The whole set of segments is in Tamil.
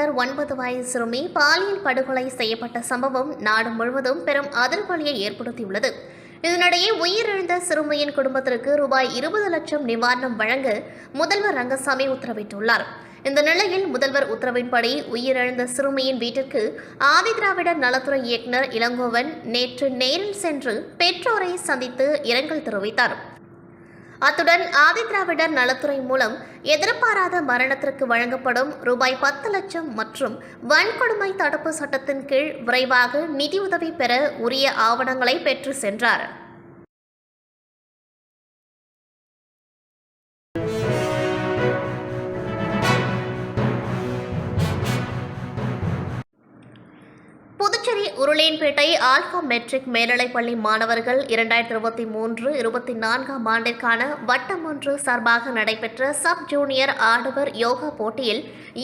நகர் 9 வயது சிறுமி பாலியல் படுகொலை செய்யப்பட்ட சம்பவம் நாடு முழுவதும் பெரும் அதிர்வலியை ஏற்படுத்தியுள்ளது. இதனிடையே உயிரிழந்த சிறுமியின் குடும்பத்திற்கு ரூபாய் 20 லட்சம் நிவாரணம் வழங்க முதல்வர் ரங்கசாமி உத்தரவிட்டுள்ளார். இந்த நிலையில் முதல்வர் உத்தரவின்படி உயிரிழந்த சிறுமியின் வீட்டிற்கு ஆதிதிராவிடர் நலத்துறை இயக்குநர் இளங்கோவன் நேற்று நேரில் சென்று பெற்றோரை சந்தித்து இரங்கல் தெரிவித்தார். அத்துடன் ஆதிதிராவிடர் நலத்துறை மூலம் எதிர்பாராத மரணத்திற்கு வழங்கப்படும் ரூபாய் 10 லட்சம் மற்றும் வன்கொடுமை தடுப்பு சட்டத்தின் கீழ் விரைவாக நிதியுதவி பெற உரிய ஆவணங்களை பெற்று சென்றார். புதுச்சேரி உருளையன்பேட்டை ஆல்பா மெட்ரிக் மேல்நிலைப்பள்ளி மாணவர்கள் 2023-24 ஆண்டிற்கான வட்டம் 1 சார்பாக நடைபெற்ற சப் ஜூனியர் ஆடவர் யோகா போட்டியில்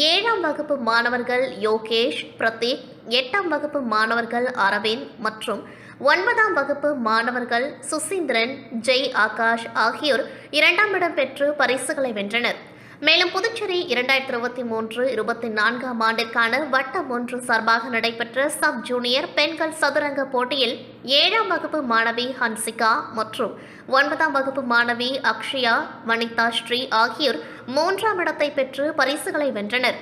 7ஆம் வகுப்பு மாணவர்கள் யோகேஷ், பிரதீக், 8ஆம் வகுப்பு மாணவர்கள் அரவிந்த் மற்றும் 9ஆம் வகுப்பு மாணவர்கள் சுசீந்திரன், ஜெய் ஆகாஷ் ஆகியோர் 2ஆம் இடம் பெற்று பரிசுகளை வென்றனர். மேலும் புதுச்சேரி 2023-24 ஆண்டிற்கான வட்டம் 1 சார்பாக நடைபெற்ற சப் ஜூனியர் பெண்கள் சதுரங்க போட்டியில் 7ஆம் வகுப்பு மாணவி ஹன்சிகா மற்றும் 9ஆம் வகுப்பு மாணவி அக்ஷயா, வனிதா ஸ்ரீ ஆகியோர் 3ஆம் இடத்தை பெற்று பரிசுகளை வென்றனர்.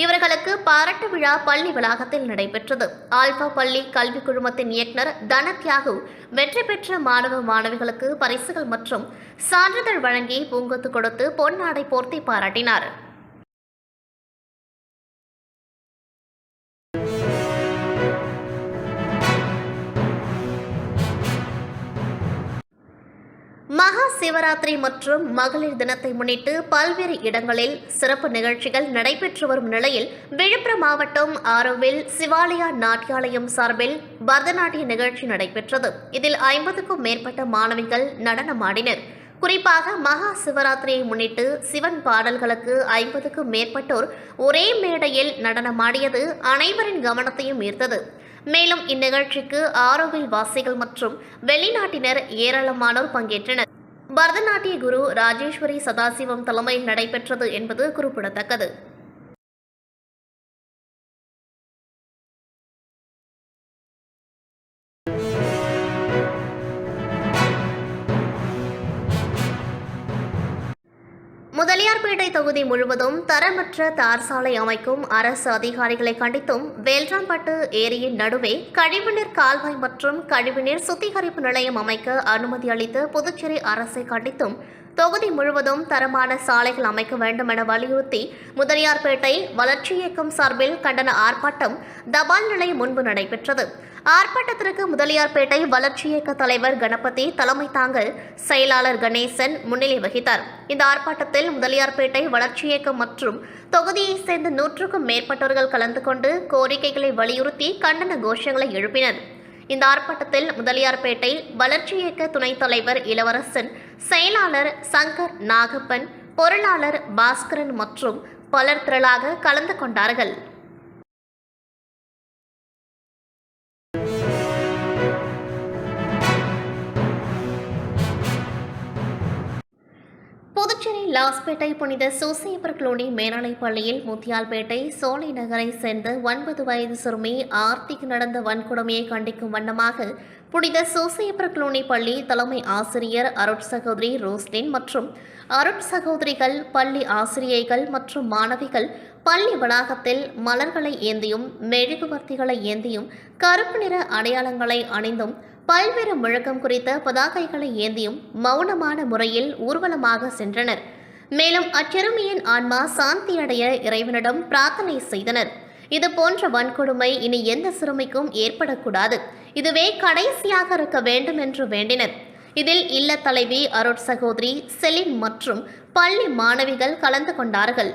இவர்களுக்கு பாராட்டு விழா பள்ளி வளாகத்தில் நடைபெற்றது. ஆல்பா பள்ளி கல்வி குழுமத்தின் இயக்குநர் தனத்யாகு வெற்றி பெற்ற மாணவ மாணவிகளுக்கு பரிசுகள் மற்றும் சான்றிதழ் வழங்கி பூங்கொத்து கொடுத்து பொன்னாடை போர்த்தி பாராட்டினார். மகா சிவராத்திரி மற்றும் மகளிர் தினத்தை முன்னிட்டு பல்வேறு இடங்களில் சிறப்பு நிகழ்ச்சிகள் நடைபெற்று வரும் நிலையில் விழுப்புரம் மாவட்டம் ஆரோவில் சிவாலயா நாட்டியாலயம் சார்பில் பரதநாட்டிய நிகழ்ச்சி நடைபெற்றது. இதில் 50க்கும் மேற்பட்ட மாணவிகள் நடனமாடினர். குறிப்பாக மகா சிவராத்திரியை முன்னிட்டு சிவன் பாடல்களுக்கு 50க்கும் மேற்பட்டோர் ஒரே மேடையில் நடனமாடியது அனைவரின் கவனத்தையும் ஈர்த்தது. மேலும் இந்நிகழ்ச்சிக்கு ஆரோவில் வாசிகள் மற்றும் வெளிநாட்டினர் ஏராளமானோர் பங்கேற்றனர். பரதநாட்டிய குரு ராஜேஸ்வரி சதாசிவம் தலைமையில் நடைபெற்றது என்பது குறிப்பிடத்தக்கது. முதலியார்பேட்டை தொகுதி முழுவதும் தரமற்ற தார் சாலை அமைக்கும் அரசு அதிகாரிகளை கண்டித்தும் வேல்ராம்பட்டு ஏரியின் நடுவே கழிவுநீர் கால்வாய் மற்றும் கழிவுநீர் சுத்திகரிப்பு நிலையம் அமைக்க அனுமதி அளித்த புதுச்சேரி அரசை கண்டித்தும் தொகுதி முழுவதும் தரமான சாலைகள் அமைக்க வேண்டும் என வலியுறுத்தி முதலியார்பேட்டை வளர்ச்சி இயக்கம் சார்பில் கண்டன ஆர்ப்பாட்டம் தபால் நிலையம் முன்பு நடைபெற்றது. ஆர்ப்பாட்டத்திற்கு முதலியார்பேட்டை வளர்ச்சி இயக்க தலைவர் கணபதி தலைமை தாங்க செயலாளர் கணேசன் முன்னிலை வகித்தார். இந்த ஆர்ப்பாட்டத்தில் முதலியார்பேட்டை வளர்ச்சி இயக்கம் மற்றும் தொகுதியைச் சேர்ந்த 100க்கும் மேற்பட்டவர்கள் கலந்து கொண்டு கோரிக்கைகளை வலியுறுத்தி கண்டன கோஷங்களை எழுப்பினர். இந்த ஆர்ப்பாட்டத்தில் முதலியார்பேட்டை வளர்ச்சி இயக்க துணைத் தலைவர் இளவரசன், செயலாளர் சங்கர் நாகப்பன், பொருளாளர் பாஸ்கரன் மற்றும் பலர் திரளாக கலந்து கொண்டார்கள். புதுச்சேரி லாஸ்பேட்டை புனித சூசையப்பர் குளோனி மேல்நிலைப் பள்ளியில் முத்தியால்பேட்டை சோலை நகரை சேர்ந்த 9 வயது சிறுமி ஆர்த்திக்கு நடந்த வன்கொடுமையை கண்டிக்கும் வண்ணமாக புனித சூசையப்பர் குளோனி பள்ளி தலைமை ஆசிரியர் அருட்சகோதரி ரோஸ்லின் மற்றும் அருட்சகோதரிகள், பள்ளி ஆசிரியைகள் மற்றும் மாணவிகள் பள்ளி வளாகத்தில் மலர்களை ஏந்தியும் மெழுகுவர்த்திகளை ஏந்தியும் கருப்பு நிற அடையாளங்களை அணிந்தும் பல்வேறு முழக்கம் குறித்த பதாகைகளை ஏந்தியும் மௌனமான முறையில் ஊர்வலமாக சென்றனர். மேலும் அச்சிறுமியின் ஆன்மா சாந்தியடைய இறைவனிடம் பிரார்த்தனை செய்தனர். இதுபோன்ற வன்கொடுமை இனி எந்த சிறுமிக்கும் ஏற்படக்கூடாது, இதுவே கடைசியாக இருக்க வேண்டும் என்று வேண்டினர். இதில் இல்ல தலைவி அருட்சகோதரி செலின் மற்றும் பள்ளி மாணவிகள் கலந்து கொண்டார்கள்.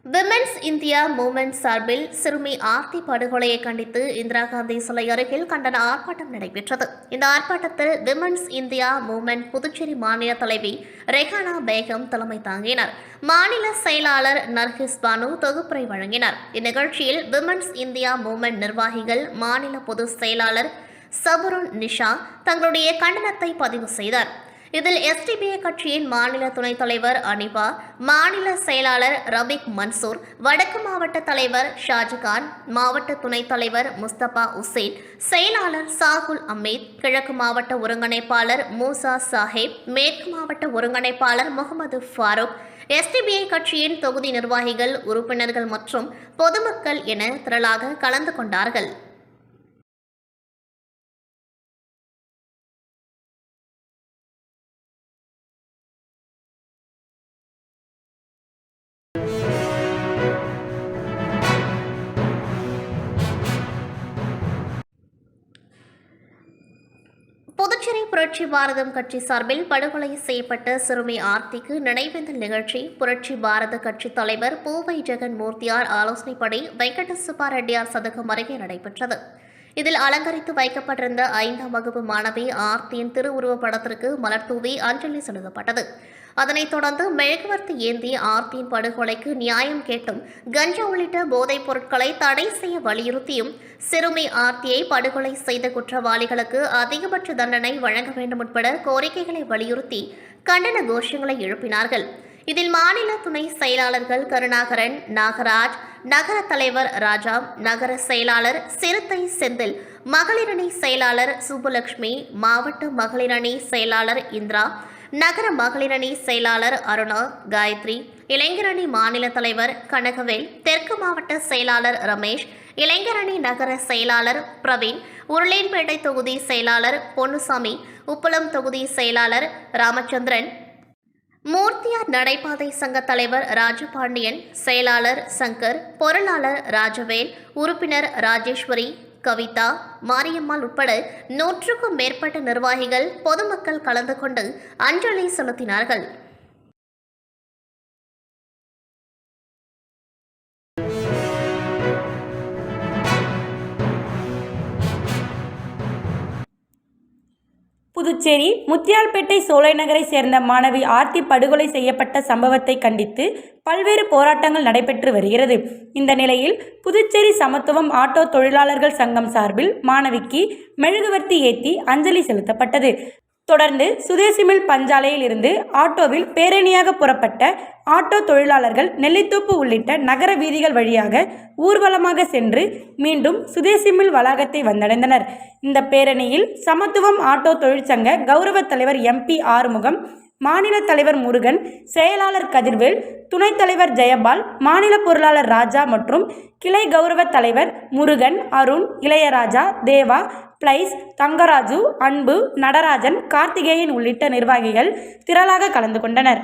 விமென்ஸ் இந்தியா மூவ்மெண்ட் சார்பில் சிறுமி ஆர்த்தி படுகொலையை கண்டித்து இந்திரா காந்தி சிலை அருகில் கண்டன ஆர்ப்பாட்டம் நடைபெற்றது. இந்த ஆர்ப்பாட்டத்தில் விமென்ஸ் இந்தியா மூவ்மெண்ட் புதுச்சேரி மாநில தலைவி ரெஹானா பேகம் தலைமை தாங்கினார். மாநில செயலாளர் நர்கிஸ் பானு தொகுப்புரை வழங்கினார். இந்நிகழ்ச்சியில் விமென்ஸ் இந்தியா மூவ்மெண்ட் நிர்வாகிகள், மாநில பொதுச் செயலாளர் சபருன் நிஷா தங்களுடைய கண்டனத்தை பதிவு செய்தார். இதில் எஸ்டிபிஐ கட்சியின் மாநில துணைத் தலைவர் அனிபா, மாநில செயலாளர் ரபிக் மன்சூர், வடக்கு மாவட்ட தலைவர் ஷாஜகான், மாவட்ட துணைத் தலைவர் முஸ்தபா உசேன், செயலாளர் சாகுல் அமீத், கிழக்கு மாவட்ட ஒருங்கிணைப்பாளர் மூசா சாஹிப், மேற்கு மாவட்ட ஒருங்கிணைப்பாளர் முகமது ஃபாரூக், எஸ்டிபிஐ கட்சியின் தொகுதி நிர்வாகிகள், உறுப்பினர்கள் மற்றும் பொதுமக்கள் என திரளாக கலந்து கொண்டார்கள். புதுச்சேரி புரட்சி பாரதம் கட்சி சார்பில் படுகொலை செய்யப்பட்ட சிறுமி ஆர்த்திக்கு நினைவேந்தல் நிகழ்ச்சி புரட்சி பாரத கட்சி தலைவர் பூவை ஜெகன்மூர்த்தியார் ஆலோசனைப்படி வெங்கட சுப்பா ரெட்டியார் சதுக்கம் அருகே நடைபெற்றது. இதில் அலங்கரித்து வைக்கப்பட்டிருந்த 5ஆம் வகுப்பு மாணவி ஆர்த்தியின் திருவுருவப் படத்திற்கு மலர் தூவி அஞ்சலி செலுத்தப்பட்டது. அதனைத் தொடர்ந்து மெழுகுவர்த்தி ஏந்தி ஆர்த்தியின் படுகொலைக்கு நியாயம் கேட்டும் கஞ்சா உள்ளிட்ட போதைப் பொருட்களை தடை செய்ய வலியுறுத்தியும் சிறுமி ஆர்த்தியை படுகொலை செய்த குற்றவாளிகளுக்கு அதிகபட்ச தண்டனை வழங்க வேண்டும் உட்பட கோரிக்கைகளை வலியுறுத்தி கண்டன கோஷங்களை எழுப்பினார்கள். இதில் மாநில துணை செயலாளர்கள் கருணாகரன், நாகராஜ், நகர தலைவர் ராஜா, நகர செயலாளர் சிறுத்தை செந்தில், மகளிரணி செயலாளர் சுப்புலட்சுமி, மாவட்ட மகளிரணி செயலாளர் இந்திரா, நகர மகளிரணி செயலாளர் அருணா, காயத்ரி, இளைஞரணி மாநில தலைவர் கனகவேல், தெற்கு மாவட்ட செயலாளர் ரமேஷ், இளைஞரணி நகர செயலாளர் பிரவீன், உருளையன்பேட்டை தொகுதி செயலாளர் பொன்னுசாமி, உப்பளம் தொகுதி செயலாளர் ராமச்சந்திரன், மூர்த்தியார் நடைபாதை சங்க தலைவர் ராஜபாண்டியன், செயலாளர் சங்கர், பொருளாளர் ராஜவேல், உறுப்பினர் ராஜேஸ்வரி, கவிதா, மாரியம்மாள் உட்பட 100க்கும் மேற்பட்ட நிர்வாகிகள், பொதுமக்கள் கலந்து கொண்டு அஞ்சலி செலுத்தினார்கள். புதுச்சேரி முத்தியால்பேட்டை சோலை நகரை சேர்ந்த மாணவி ஆர்த்தி படுகொலை செய்யப்பட்ட சம்பவத்தை கண்டித்து பல்வேறு போராட்டங்கள் நடைபெற்று வருகிறது. இந்த நிலையில் புதுச்சேரி சமத்துவம் ஆட்டோ தொழிலாளர்கள் சங்கம் சார்பில் மாணவிக்கு மெழுகுவர்த்தி ஏற்றி அஞ்சலி செலுத்தப்பட்டது. தொடர்ந்து சுதேசிமில் பஞ்சாலையில் இருந்து ஆட்டோவில் பேரணியாக புறப்பட்ட ஆட்டோ தொழிலாளர்கள் நெல்லித்தோப்பு உள்ளிட்ட நகர வீதிகள் வழியாக ஊர்வலமாக சென்று மீண்டும் சுதேசிமில் வளாகத்தை வந்தடைந்தனர். இந்த பேரணியில் சமத்துவம் ஆட்டோ தொழிற்சங்க கௌரவ தலைவர் MP ஆறுமுகம், மாநில தலைவர் முருகன், செயலாளர் கதிர்வேல், துணைத் தலைவர் ஜெயபால், மாநில பொருளாளர் ராஜா மற்றும் கிளை கௌரவ தலைவர் முருகன், அருண், இளையராஜா, தேவா, பிளைஸ், தங்கராஜு, அன்பு, நடராஜன், கார்த்திகேயன் உள்ளிட்ட நிர்வாகிகள் திரளாக கலந்து கொண்டனர்.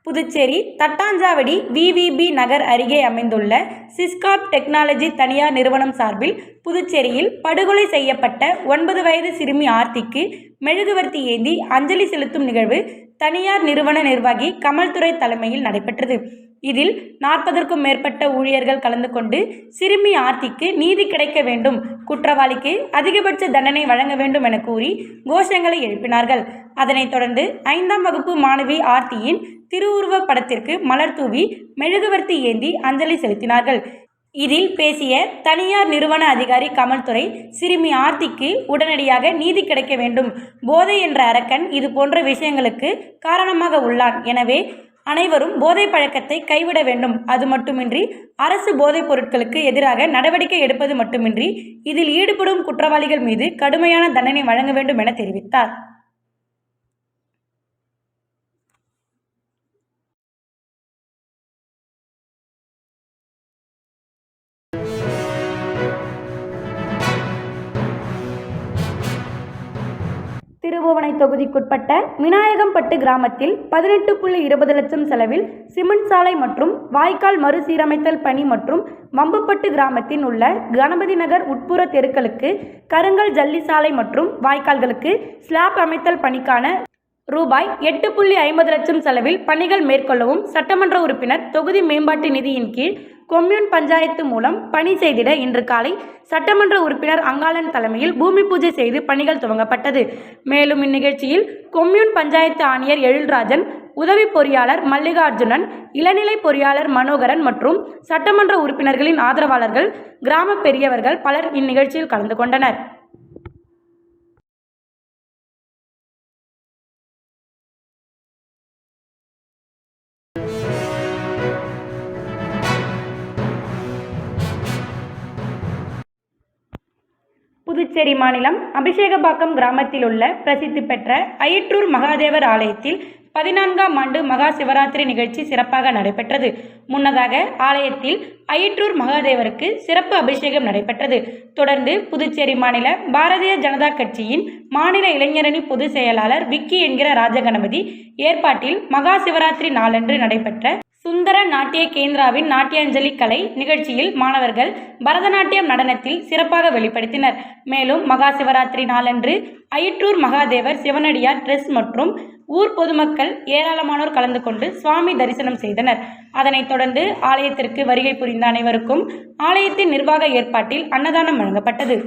புதுச்சேரி தட்டாஞ்சாவடி VVB நகர் அருகே அமைந்துள்ள சிஸ்காப் டெக்னாலஜி தனியார் நிறுவனம் சார்பில் புதுச்சேரியில் படுகொலை செய்யப்பட்ட 9 வயது சிறுமி ஆர்த்திக்கு மெழுகுவர்த்தி ஏந்தி அஞ்சலி செலுத்தும் நிகழ்வு தனியார் நிறுவன நிர்வாகி கமல்துரை தலைமையில் நடைபெற்றது. இதில் 40க்கும் மேற்பட்ட ஊழியர்கள் கலந்து கொண்டு சிறுமி ஆர்த்திக்கு நீதி கிடைக்க வேண்டும், குற்றவாளிக்கு அதிகபட்ச தண்டனை வழங்க வேண்டும் என கூறி கோஷங்களை எழுப்பினார்கள். அதனைத் தொடர்ந்து 5ஆம் வகுப்பு மாணவி ஆர்த்தியின் திருவுருவ படத்திற்கு மலர் தூவி மெழுகுவர்த்தி ஏந்தி அஞ்சலி செலுத்தினார்கள். இதில் பேசிய தனியார் நிறுவன அதிகாரி கமல்துரை, சிறுமி ஆர்த்திக்கு உடனடியாக நீதி கிடைக்க வேண்டும், போதை என்ற அரக்கன் இது போன்ற விஷயங்களுக்கு காரணமாக உள்ளான், எனவே அனைவரும் போதை பழக்கத்தை கைவிட வேண்டும், அது மட்டுமின்றி அரசு போதைப் பொருட்களுக்கு எதிராக நடவடிக்கை எடுப்பது மட்டுமின்றி இதில் ஈடுபடும் குற்றவாளிகள் மீது கடுமையான தண்டனை வழங்க வேண்டும் என தெரிவித்தார். திருபுவனை தொகுதிக்குட்பட்ட விநாயகம்பட்டு கிராமத்தில் 18.20 லட்சம் செலவில் சிமெண்ட் சாலை மற்றும் வாய்க்கால் மறுசீரமைத்தல் பணி மற்றும் வம்புப்பட்டு கிராமத்தில் உள்ள கணபதி நகர் உட்புற தெருக்களுக்கு கருங்கல் ஜல்லி சாலை மற்றும் வாய்க்கால்களுக்கு ஸ்லாப் அமைத்தல் பணிக்கான ரூபாய் 8.50 லட்சம் செலவில் பணிகள் மேற்கொள்ளவும் சட்டமன்ற உறுப்பினர் தொகுதி மேம்பாட்டு நிதியின் கீழ் கொம்யூன் பஞ்சாயத்து மூலம் பணி செய்திட இன்று காலை சட்டமன்ற உறுப்பினர் அங்காளன் தலைமையில் பூமி பூஜை செய்து பணிகள் துவங்கப்பட்டது. மேலும் இந்நிகழ்ச்சியில் கொம்யூன் பஞ்சாயத்து ஆணையர் எழில்ராஜன், உதவி பொறியாளர் மல்லிகார்ஜுனன், இளநிலை பொறியாளர் மனோகரன் மற்றும் சட்டமன்ற உறுப்பினர்களின் ஆதரவாளர்கள், கிராம பெரியவர்கள் பலர் இந்நிகழ்ச்சியில் கலந்து கொண்டனர். புதுச்சேரி மாநிலம் அபிஷேகப்பாக்கம் கிராமத்தில் உள்ள பிரசித்தி பெற்ற அயிற்றூர் மகாதேவர் ஆலயத்தில் 14ஆம் ஆண்டு மகா சிவராத்திரி நிகழ்ச்சி சிறப்பாக நடைபெற்றது. முன்னதாக ஆலயத்தில் அயிற்றூர் மகாதேவருக்கு சிறப்பு அபிஷேகம் நடைபெற்றது. தொடர்ந்து புதுச்சேரி மாநில பாரதிய ஜனதா கட்சியின் மாநில இளைஞரணி பொதுச் செயலாளர் விக்கி என்கிற ராஜகணபதி ஏற்பாட்டில் மகா சிவராத்திரி நாளன்று நடைபெற்ற சுந்தர நாட்டிய கேந்திராவின் நாட்டியாஞ்சலி கலை நிகழ்ச்சியில் மாணவர்கள் பரதநாட்டியம் நடனத்தில் சிறப்பாக வெளிப்படுத்தினர். மேலும் மகா சிவராத்திரி நாளன்று அயிற்றூர் மகாதேவர் சிவனடியார் டிரஸ்ட் மற்றும் ஊர் பொதுமக்கள் ஏராளமானோர் கலந்து கொண்டு சுவாமி தரிசனம் செய்தனர். அதனைத் தொடர்ந்து ஆலயத்திற்கு வருகை புரிந்த அனைவருக்கும் ஆலயத்தின் நிர்வாக ஏற்பாட்டில் அன்னதானம் வழங்கப்பட்டது.